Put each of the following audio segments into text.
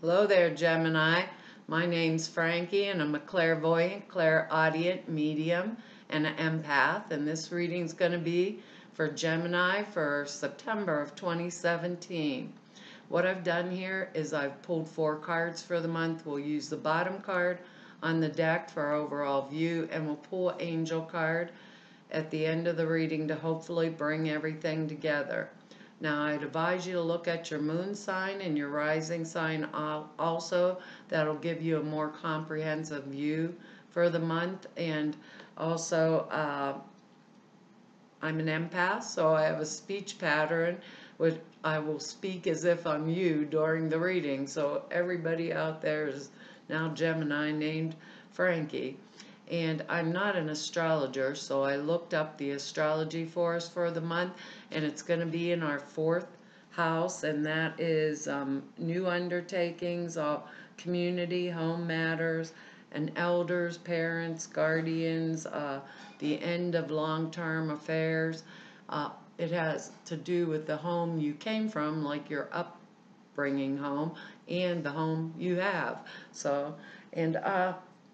Hello there, Gemini. My name's Frankie, and I'm a clairvoyant, clairaudient, medium, and an empath. And this reading's going to be for Gemini for September of 2017. What I've done here is I've pulled 4 cards for the month. We'll use the bottom card on the deck for our overall view, and we'll pull an angel card at the end of the reading to hopefully bring everything together. Now, I'd advise you to look at your moon sign and your rising sign also. That'll give you a more comprehensive view for the month. And also, I'm an empath, so I have a speech pattern which I will speak as if I'm you during the reading. So everybody out there is now Gemini named Frankie. And I'm not an astrologer, so I looked up the astrology for us for the month, and it's going to be in our 4th house, and that is new undertakings, community, home matters, and elders, parents, guardians, the end of long-term affairs. It has to do with the home you came from, like your upbringing home, and the home you have. So, and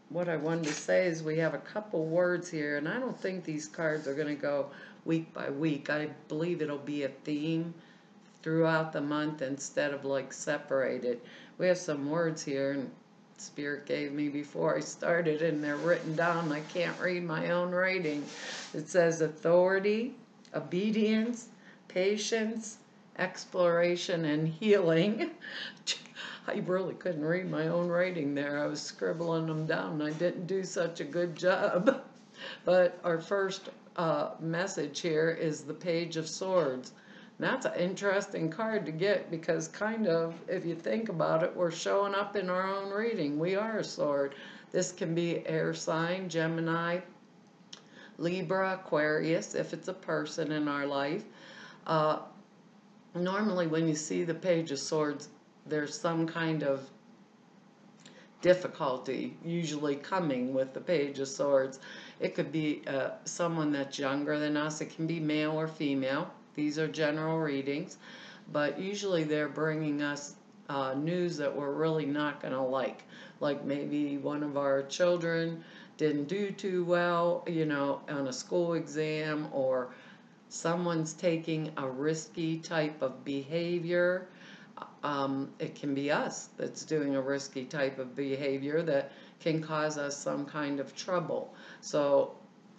what I wanted to say is we have a couple words here, and I don't think these cards are going to go week by week. I believe it'll be a theme throughout the month instead of like separated. We have some words here, and Spirit gave me before I started, and they're written down. I can't read my own writing. It says authority, obedience, patience, exploration, and healing. I really couldn't read my own writing there. I was scribbling them down. I didn't do such a good job. But our first message here is the Page of Swords. And that's an interesting card to get because kind of, if you think about it, we're showing up in our own reading. We are a sword. This can be air sign, Gemini, Libra, Aquarius, if it's a person in our life. Normally when you see the Page of Swords, there's some kind of difficulty usually coming with the Page of Swords. It could be someone that's younger than us. It can be male or female. These are general readings, but usually they're bringing us news that we're really not going to like maybe one of our children didn't do too well, on a school exam, or someone's taking a risky type of behavior. It can be us that's doing a risky type of behavior that can cause us some kind of trouble. So,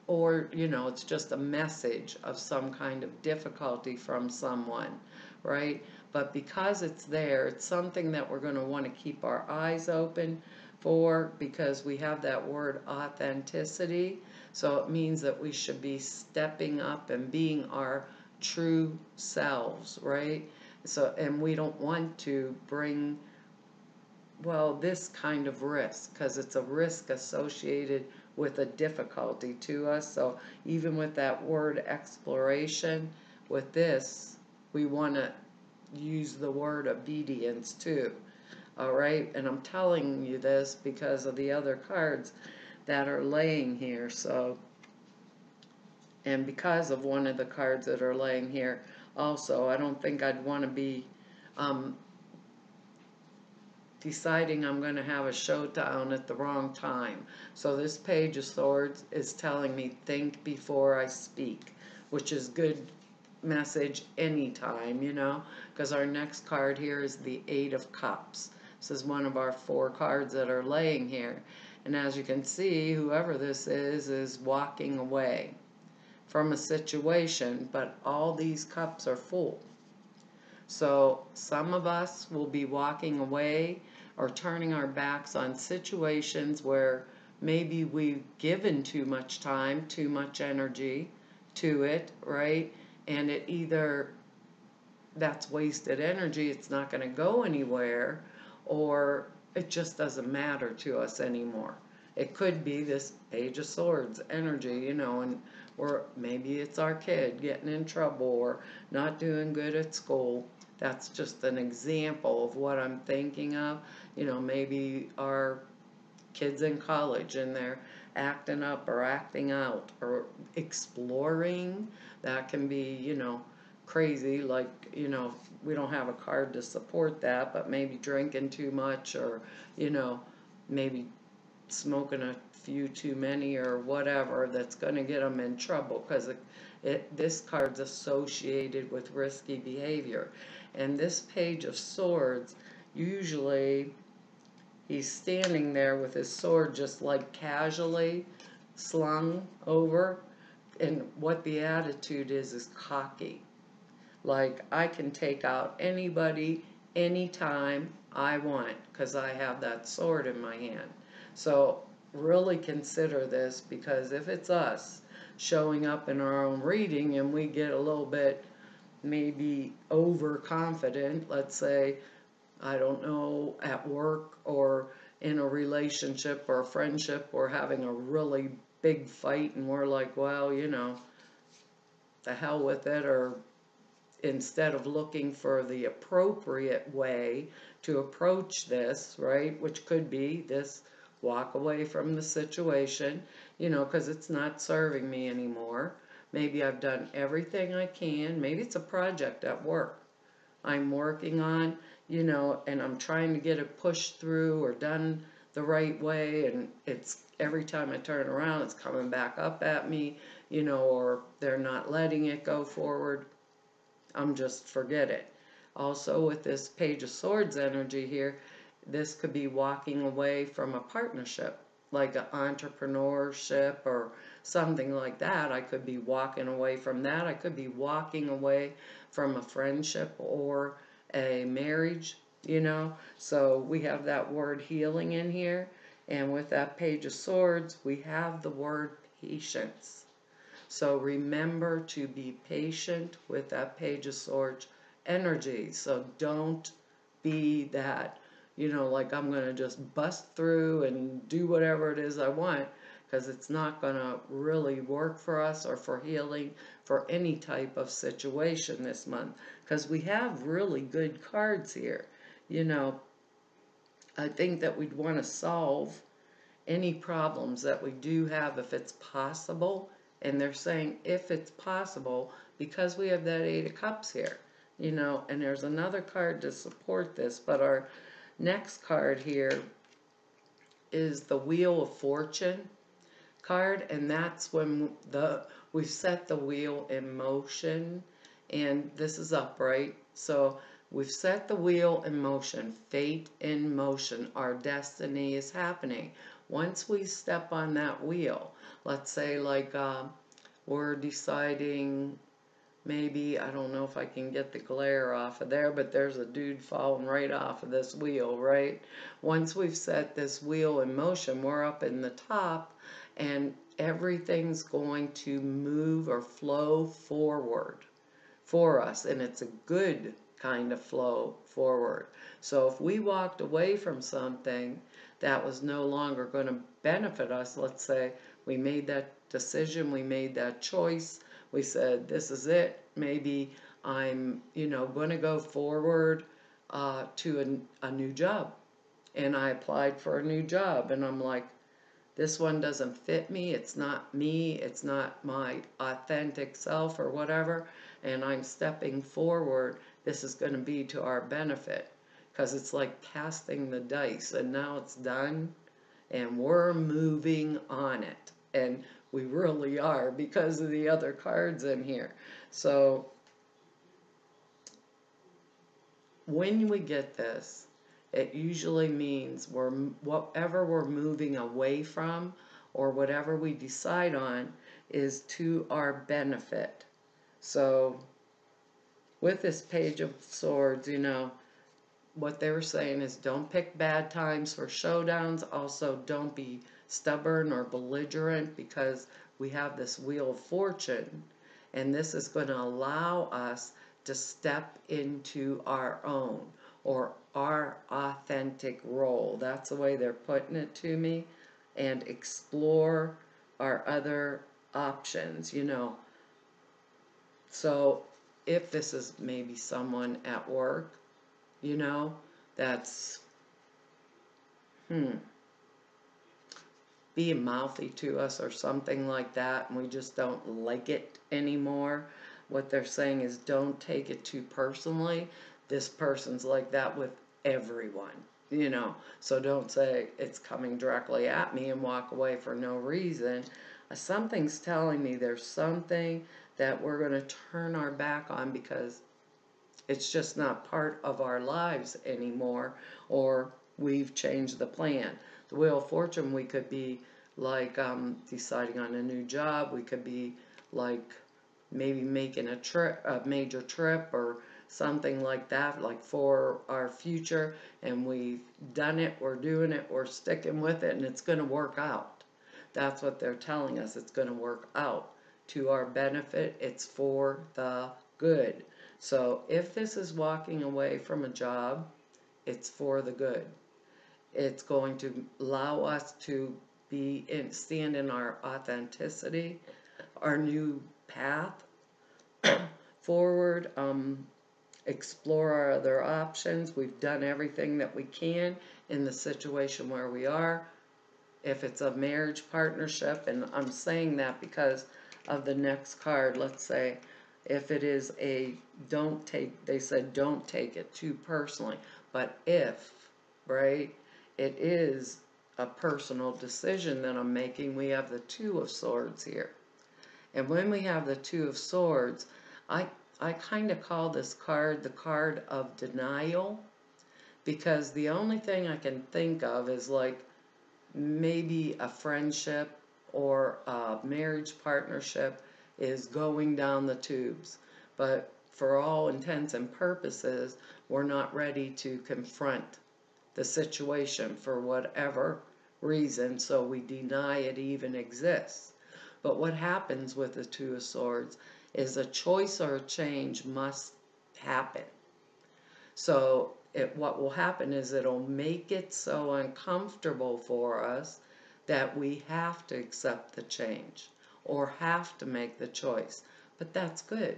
or, it's just a message of some kind of difficulty from someone, right? But because it's there, it's something that we're going to want to keep our eyes open for because we have that word authenticity. So it means that we should be stepping up and being our true selves, right? So, and we don't want to bring, this kind of risk, because it's a risk associated with a difficulty to us. So even with that word exploration, with this, we want to use the word obedience too. All right, and I'm telling you this because of the other cards that are laying here. So, and because of one of the cards that are laying here, also, I don't think I'd want to be deciding I'm going to have a showdown at the wrong time. So this Page of Swords is telling me think before I speak, which is good message anytime, because our next card here is the 8 of Cups. This is one of our 4 cards that are laying here. And as you can see, whoever this is walking away from a situation, but all these cups are full. So some of us will be walking away or turning our backs on situations where maybe we've given too much time, too much energy to it, right? And it either that's wasted energy, it's not going to go anywhere, or it just doesn't matter to us anymore. It could be this Page of Swords energy, or maybe it's our kid getting in trouble or not doing good at school. That's just an example of what I'm thinking of. Maybe our kids in college and they're acting up or acting out or exploring. That can be, crazy, like, you know, we don't have a card to support that, but maybe drinking too much, or, you know, maybe smoking a few too many or whatever, that's going to get them in trouble, because this card's associated with risky behavior. And this Page of Swords, usually he's standing there with his sword just like casually slung over, and what the attitude is cocky. Like, I can take out anybody anytime I want because I have that sword in my hand. So really consider this, because if it's us showing up in our own reading and we get a little bit maybe overconfident, let's say, I don't know, at work or in a relationship or a friendship, or having a really big fight, and we're like, well, you know, the hell with it, or instead of looking for the appropriate way to approach this, right, which could be this: walk away from the situation, you know, because it's not serving me anymore. Maybe I've done everything I can. Maybe it's a project at work I'm working on, you know, and I'm trying to get it pushed through or done the right way, and it's every time I turn around, it's coming back up at me, you know, or they're not letting it go forward. I'm just forget it. Also, with this Page of Swords energy here, this could be walking away from a partnership, like an entrepreneurship or something like that. I could be walking away from that. I could be walking away from a friendship or a marriage, you know. So we have that word healing in here. And with that Page of Swords, we have the word patience. So remember to be patient with that Page of Swords energy. So don't be that, you know, like, I'm going to just bust through and do whatever it is I want, because it's not going to really work for us or for healing for any type of situation this month, because we have really good cards here. You know, I think that we'd want to solve any problems that we do have if it's possible. And they're saying if it's possible, because we have that Eight of Cups here, you know. And there's another card to support this, but our next card here is the Wheel of Fortune card, and that's when we set the wheel in motion, and this is upright. So we've set the wheel in motion, fate in motion, our destiny is happening. Once we step on that wheel, let's say, like, we're deciding, maybe, I don't know if I can get the glare off of there, but there's a dude falling right off of this wheel, right? Once we've set this wheel in motion, we're up in the top, and everything's going to move or flow forward for us, and it's a good kind of flow forward. So if we walked away from something that was no longer going to benefit us, let's say we made that decision, we made that choice, we said, this is it, maybe I'm, you know, going to go forward to a new job, and I applied for a new job, and I'm like, this one doesn't fit me, it's not me, it's not my authentic self or whatever, and I'm stepping forward, this is going to be to our benefit, because it's like casting the dice, and now it's done, and we're moving on it, and we really are, because of the other cards in here. So when we get this, it usually means whatever we're moving away from, or whatever we decide on, is to our benefit. So with this Page of Swords, you know, what they were saying is, don't pick bad times for showdowns. Also, don't be stubborn or belligerent, because we have this Wheel of Fortune, and this is going to allow us to step into our own, or our authentic role. That's the way they're putting it to me, and explore our other options, you know. So if this is maybe someone at work, you know, that's being mouthy to us or something like that, and we just don't like it anymore, what they're saying is don't take it too personally. This person's like that with everyone, you know. So don't say it's coming directly at me and walk away for no reason. Something's telling me there's something that we're going to turn our back on because it's just not part of our lives anymore, or we've changed the plan. The Wheel of Fortune, we could be like deciding on a new job. We could be like maybe making a major trip or something like that, like for our future, and we've done it, we're doing it, we're sticking with it, and it's going to work out. That's what they're telling us. It's going to work out to our benefit. It's for the good. So if this is walking away from a job, it's for the good. It's going to allow us to stand in our authenticity, our new path forward, explore our other options. We've done everything that we can in the situation where we are. If it's a marriage partnership, and I'm saying that because of the next card, let's say, if it is they said don't take it too personally, but if, right, it is a personal decision that I'm making, we have the Two of Swords here. And when we have the Two of Swords, I kind of call this card the card of denial, because the only thing I can think of is like maybe a friendship or a marriage partnership is going down the tubes. But for all intents and purposes, we're not ready to confront the situation for whatever reason, so we deny it even exists. But what happens with the Two of Swords is a choice or a change must happen. So what will happen is it'll make it so uncomfortable for us that we have to accept the change or have to make the choice. But that's good.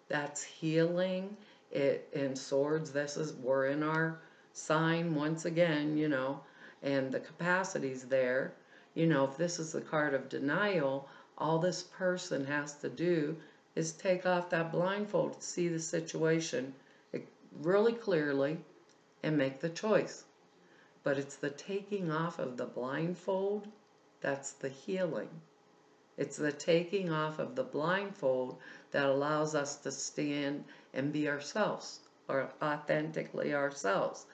That's healing. In Swords, we're in our sign once again, you know, and the capacity's there. You know, if this is the card of denial, all this person has to do is take off that blindfold, see the situation really clearly, and make the choice. But it's the taking off of the blindfold that's the healing. It's the taking off of the blindfold that allows us to stand and be ourselves, or authentically ourselves.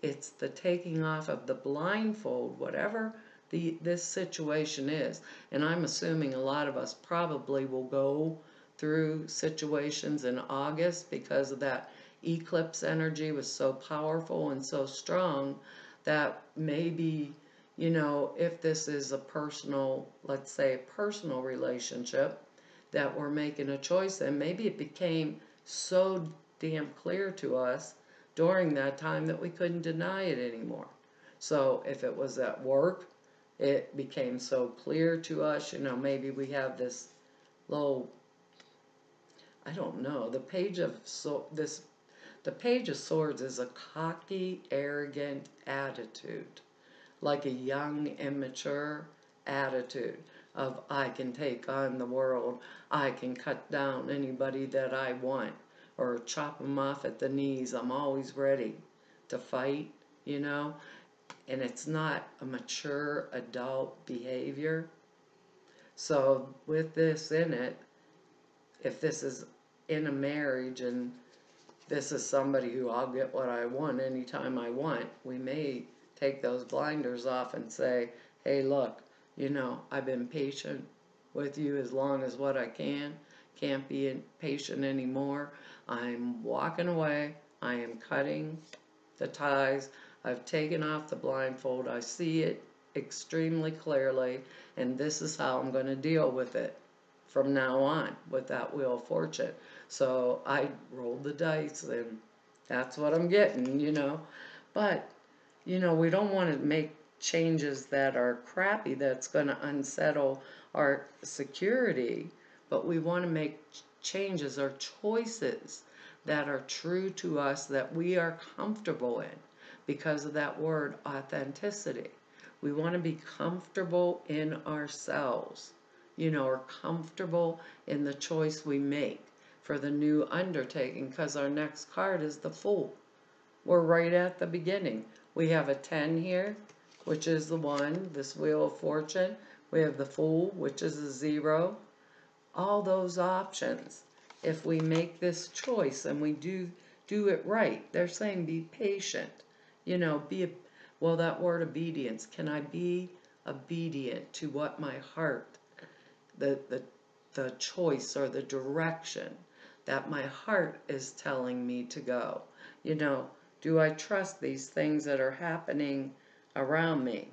It's the taking off of the blindfold, whatever this situation is. And I'm assuming a lot of us probably will go through situations in August because of that eclipse energy was so powerful and so strong that maybe, you know, if this is a personal, let's say a personal relationship that we're making a choice in, maybe it became so damn clear to us during that time that we couldn't deny it anymore. So if it was at work, it became so clear to us, you know, maybe we have this little, I don't know, the Page of Swords is a cocky, arrogant attitude, like a young, immature attitude of I can take on the world, I can cut down anybody that I want, or chop them off at the knees, I'm always ready to fight, you know, and it's not a mature adult behavior. So with this in it, if this is in a marriage and this is somebody who I'll get what I want anytime I want, we may take those blinders off and say, hey, look, you know, I've been patient with you as long as what I can't be patient anymore. I'm walking away. I am cutting the ties. I've taken off the blindfold. I see it extremely clearly, and this is how I'm going to deal with it from now on with that Wheel of Fortune. So I rolled the dice, and that's what I'm getting, you know. But, you know, we don't want to make changes that are crappy, that's going to unsettle our security, but we want to make changes or choices that are true to us, that we are comfortable in, because of that word authenticity. We want to be comfortable in ourselves, you know, or comfortable in the choice we make. for the new undertaking, because our next card is the Fool. We're right at the beginning. We have a 10 here, which is the 1, this Wheel of Fortune. We have the Fool, which is a 0. All those options. If we make this choice and we do it right, they're saying be patient. You know, well, that word obedience. Can I be obedient to what my heart, the choice or the direction that my heart is telling me to go? You know, do I trust these things that are happening around me?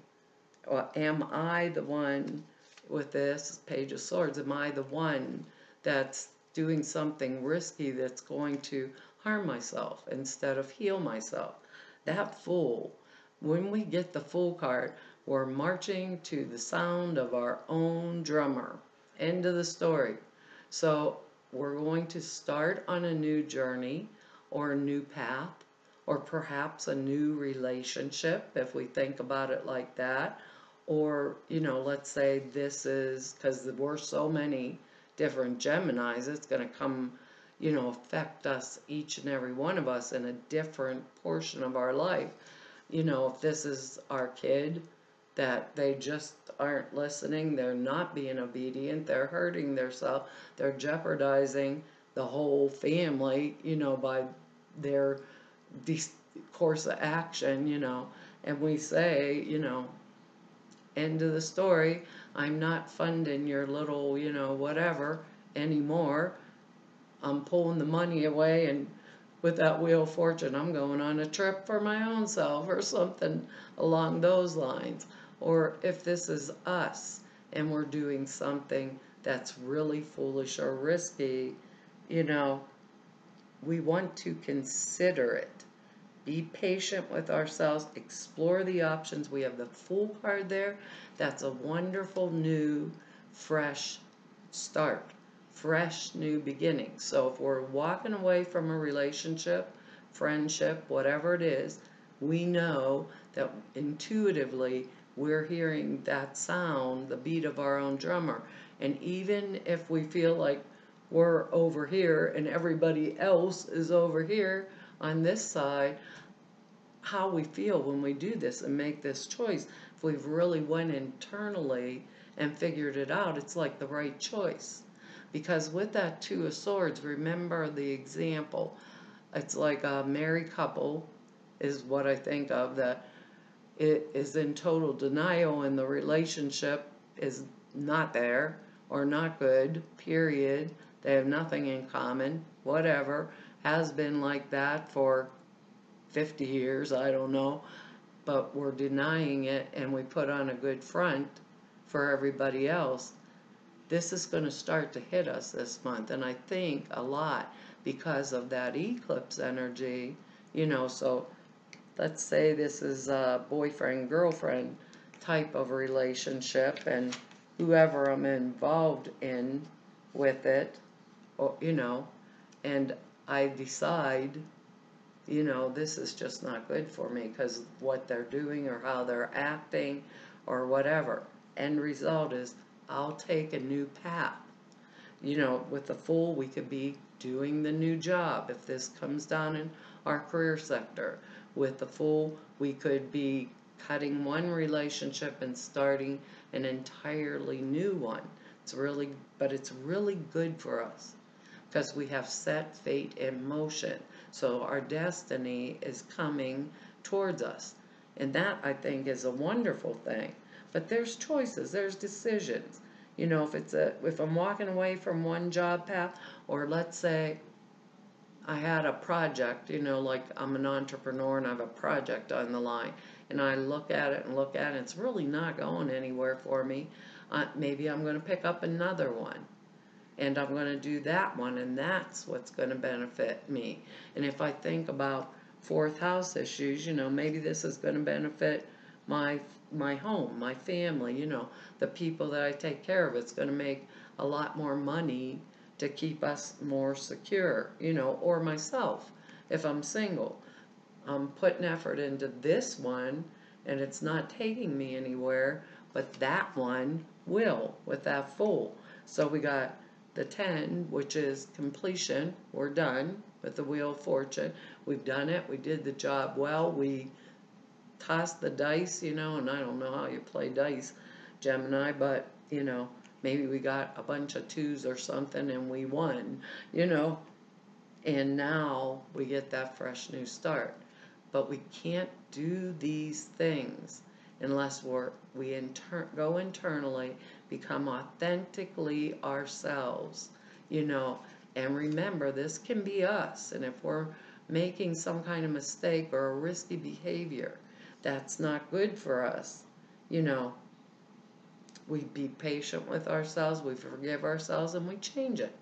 Or am I the one with this Page of Swords? Am I the one that's doing something risky that's going to harm myself instead of heal myself? That Fool, when we get the Fool card, we're marching to the sound of our own drummer. End of the story. So we're going to start on a new journey or a new path, or perhaps a new relationship, if we think about it like that. Or, you know, let's say this is, because we're so many different Geminis, it's going to come, you know, affect us, each and every one of us, in a different portion of our life. You know, if this is our kid, that they just aren't listening, they're not being obedient, they're hurting themselves, they're jeopardizing the whole family, you know, by their course of action, you know. And we say, you know, end of the story, I'm not funding your little, you know, whatever anymore. I'm pulling the money away, and with that Wheel of Fortune, I'm going on a trip for my own self or something along those lines. Or if this is us and we're doing something that's really foolish or risky, you know, we want to consider it. Be patient with ourselves, explore the options. We have the Fool card there. That's a wonderful new, fresh start, fresh new beginning. So if we're walking away from a relationship, friendship, whatever it is, we know that intuitively we're hearing that sound, the beat of our own drummer. And even if we feel like we're over here and everybody else is over here on this side, how we feel when we do this and make this choice, if we've really went internally and figured it out, it's like the right choice. Because with that Two of Swords, remember the example. It's like a married couple is what I think of, that it is in total denial and the relationship is not there or not good, period. They have nothing in common, whatever. Has been like that for 50 years, I don't know. But we're denying it and we put on a good front for everybody else. This is going to start to hit us this month, and I think a lot because of that eclipse energy, you know. So let's say this is a boyfriend-girlfriend type of relationship, and whoever I'm involved in with it, or, you know, and I decide, you know, this is just not good for me because what they're doing or how they're acting or whatever. End result is I'll take a new path. You know, with the Fool, we could be doing the new job if this comes down in our career sector. With the Fool, we could be cutting one relationship and starting an entirely new one. But it's really good for us because we have set fate in motion. So our destiny is coming towards us. And that, I think, is a wonderful thing. But there's choices, there's decisions. You know, if I'm walking away from one job path, or let's say I had a project, you know, like I'm an entrepreneur and I have a project on the line, and I look at it and look at it, it's really not going anywhere for me. Maybe I'm going to pick up another one, and I'm going to do that one, and that's what's going to benefit me. And if I think about fourth house issues, you know, maybe this is going to benefit my home, my family, you know, the people that I take care of. It's going to make a lot more money to keep us more secure, you know, or myself if I'm single. I'm putting effort into this one and it's not taking me anywhere, but that one will with that Fool. So we got the 10, which is completion. We're done with the Wheel of Fortune. We've done it. We did the job well. We tossed the dice, and I don't know how you play dice, Gemini, but, maybe we got a bunch of 2s or something and we won, and now we get that fresh new start. But we can't do these things unless we go internally, become authentically ourselves, and remember, this can be us. And if we're making some kind of mistake or a risky behavior that's not good for us, we be patient with ourselves, we forgive ourselves, and we change it.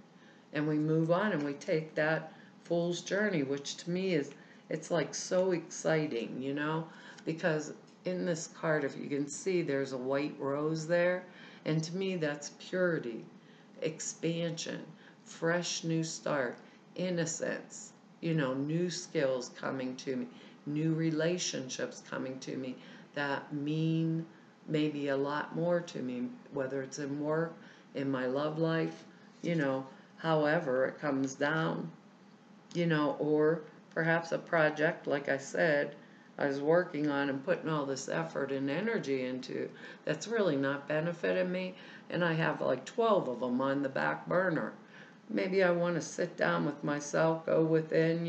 And we move on and we take that fool's journey, which to me it's like so exciting, because in this card, if you can see, there's a white rose there. And to me, that's purity, expansion, fresh new start, innocence, new skills coming to me, new relationships coming to me that mean maybe a lot more to me, whether it's in work, in my love life, however it comes down, or perhaps a project, like I said, I was working on and putting all this effort and energy into that's really not benefiting me, and I have like 12 of them on the back burner. Maybe I want to sit down with myself, go within,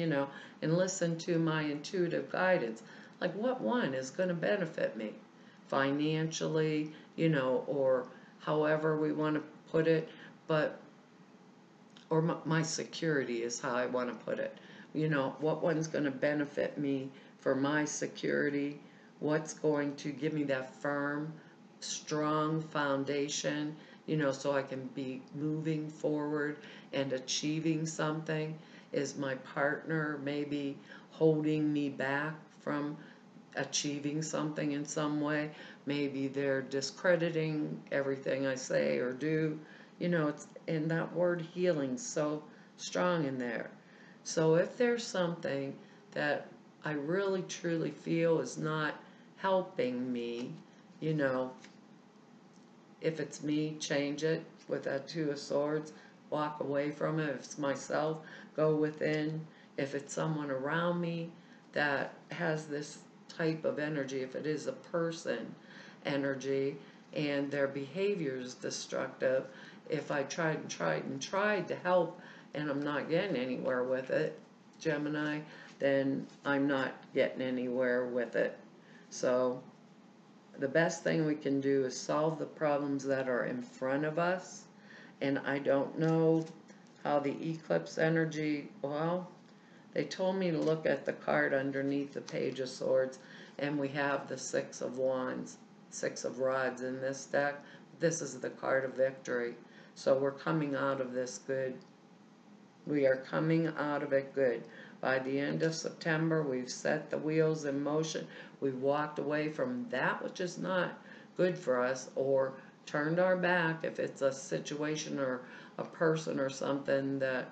and listen to my intuitive guidance. Like, what one is going to benefit me financially, or however we want to put it, or my security is how I want to put it. What one's going to benefit me for my security, what's going to give me that firm, strong foundation, so I can be moving forward and achieving something. Is my partner maybe holding me back from achieving something in some way? Maybe they're discrediting everything I say or do. It's in that word healing so strong in there. So if there's something that I really truly feel is not helping me, if it's me, change it with that 2 of Swords, walk away from it. If it's myself, go within. If it's someone around me that has this type of energy, if it is a person energy and their behavior is destructive, if I tried to help and I'm not getting anywhere with it, Gemini, then I'm not getting anywhere with it. So the best thing we can do is solve the problems that are in front of us. And I don't know how the eclipse energy, well, they told me to look at the card underneath the Page of Swords, and we have the 6 of Wands, 6 of Rods in this deck. This is the card of victory. So we're coming out of this good. We are coming out of it good. By the end of September, we've set the wheels in motion. We've walked away from that which is not good for us, or turned our back if it's a situation or a person or something, that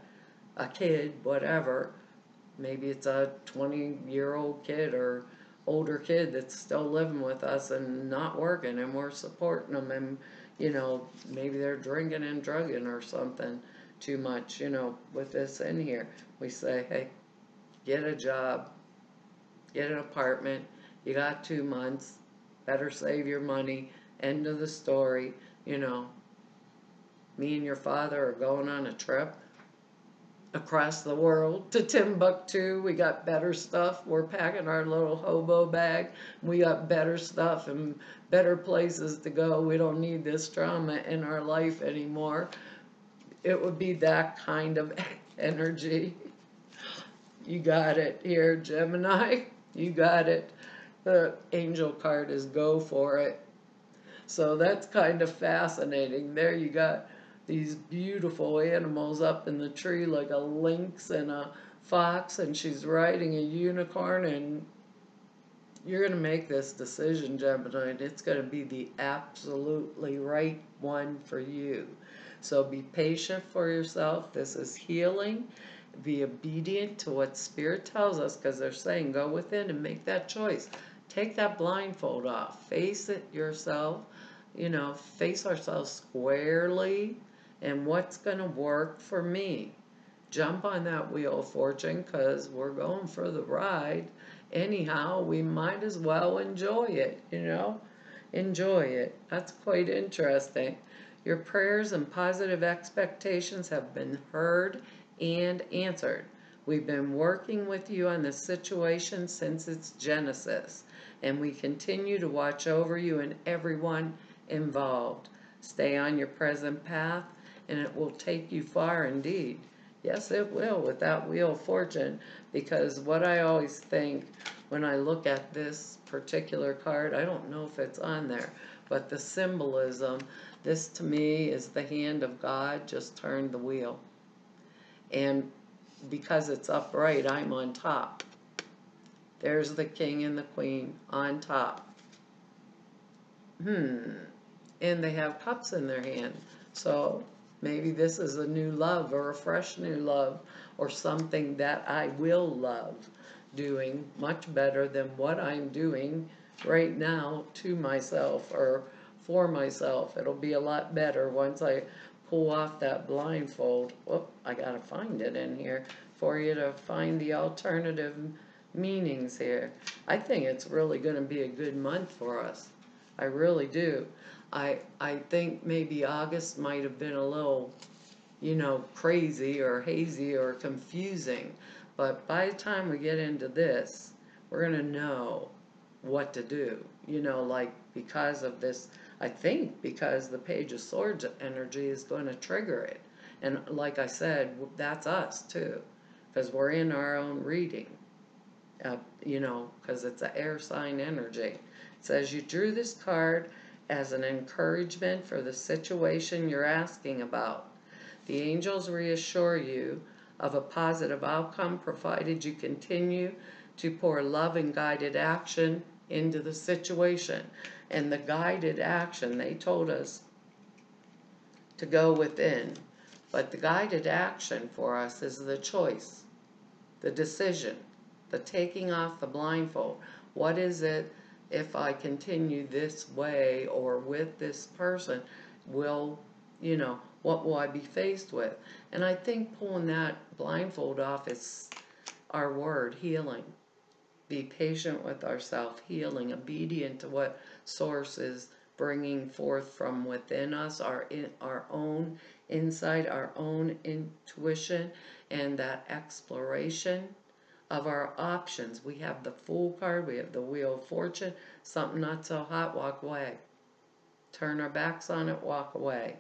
a kid, whatever, maybe it's a 20-year-old kid or older kid that's still living with us and not working, and we're supporting them, and maybe they're drinking and drugging or something too much, with this in here. We say, hey, get a job, get an apartment, you got 2 months, better save your money, end of the story. Me and your father are going on a trip across the world to Timbuktu. We got better stuff. We're packing our little hobo bag. We got better stuff and better places to go. We don't need this drama in our life anymore. It would be that kind of energy. You got it here, Gemini. You got it. The angel card is go for it. So that's kind of fascinating. There you got these beautiful animals up in the tree, like a lynx and a fox, and she's riding a unicorn, and you're going to make this decision, Gemini, and it's going to be the absolutely right one for you. So be patient for yourself. This is healing. Be obedient to what Spirit tells us, because they're saying go within and make that choice. Take that blindfold off. Face it yourself. Face ourselves squarely and what's going to work for me. Jump on that wheel of fortune, because we're going for the ride. Anyhow, we might as well enjoy it, Enjoy it. That's quite interesting. Your prayers and positive expectations have been heard and answered. We've been working with you on this situation since its genesis, and we continue to watch over you and everyone involved. Stay on your present path, and it will take you far indeed. Yes, it will, with that Wheel of Fortune, because what I always think when I look at this particular card, I don't know if it's on there, but the symbolism, this to me is the hand of God just turned the wheel. And because it's upright, I'm on top. There's the king and the queen on top. And they have cups in their hand. So maybe this is a new love, or a fresh new love, or something that I will love doing much better than what I'm doing right now to myself or for myself. It'll be a lot better once I pull off that blindfold. Whoop, I gotta find it in here for you to find the alternative meanings here. I think it's really going to be a good month for us. I really do. I think maybe August might have been a little, crazy or hazy or confusing. But by the time we get into this, we're going to know what to do. Like because of this, I think because the Page of Swords energy is going to trigger it. And like I said, that's us too, because we're in our own reading, because it's an air sign energy. It says you drew this card as an encouragement for the situation you're asking about. The angels reassure you of a positive outcome provided you continue to pour love and guided action into the situation. And the guided action, they told us to go within. But the guided action for us is the choice, the decision, the taking off the blindfold. What is it if I continue this way or with this person? What will I be faced with? And I think pulling that blindfold off is our word, healing. Be patient with ourselves, healing, obedient to what Source is bringing forth from within us, our own insight, our own intuition, and that exploration of our options. We have the Fool card, we have the Wheel of Fortune. Something not so hot, walk away. Turn our backs on it, walk away.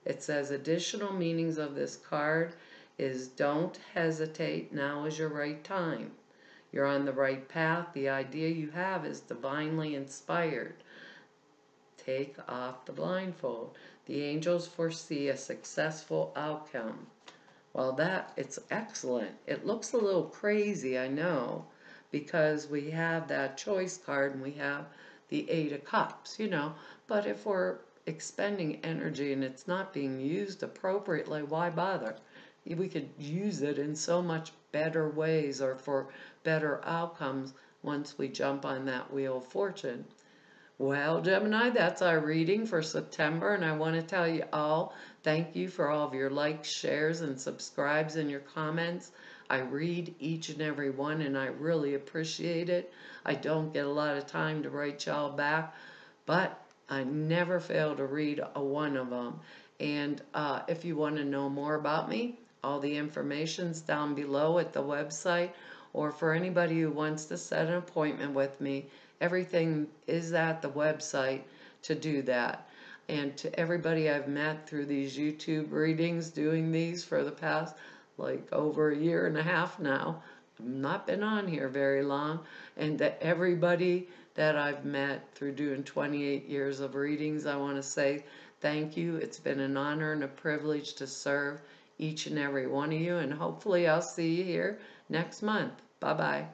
It says additional meanings of this card is don't hesitate, now is your right time. You're on the right path. The idea you have is divinely inspired. Take off the blindfold. The angels foresee a successful outcome. Well, it's excellent. It looks a little crazy, I know, because we have that choice card and we have the Eight of Cups, But if we're expending energy and it's not being used appropriately, why bother? We could use it in so much better ways or for better outcomes once we jump on that Wheel of Fortune. Well, Gemini, that's our reading for September, and I want to tell you all, thank you for all of your likes, shares, and subscribes and your comments. I read each and every one, and I really appreciate it. I don't get a lot of time to write y'all back, but I never fail to read a one of them. And if you want to know more about me, all the information's down below at the website, or for anybody who wants to set an appointment with me, everything is at the website to do that. And to everybody I've met through these YouTube readings, doing these for the past over a year and a half now, I've not been on here very long, and to everybody that I've met through doing 28 years of readings, I want to say thank you. It's been an honor and a privilege to serve each and every one of you, and hopefully I'll see you here next month. Bye-bye.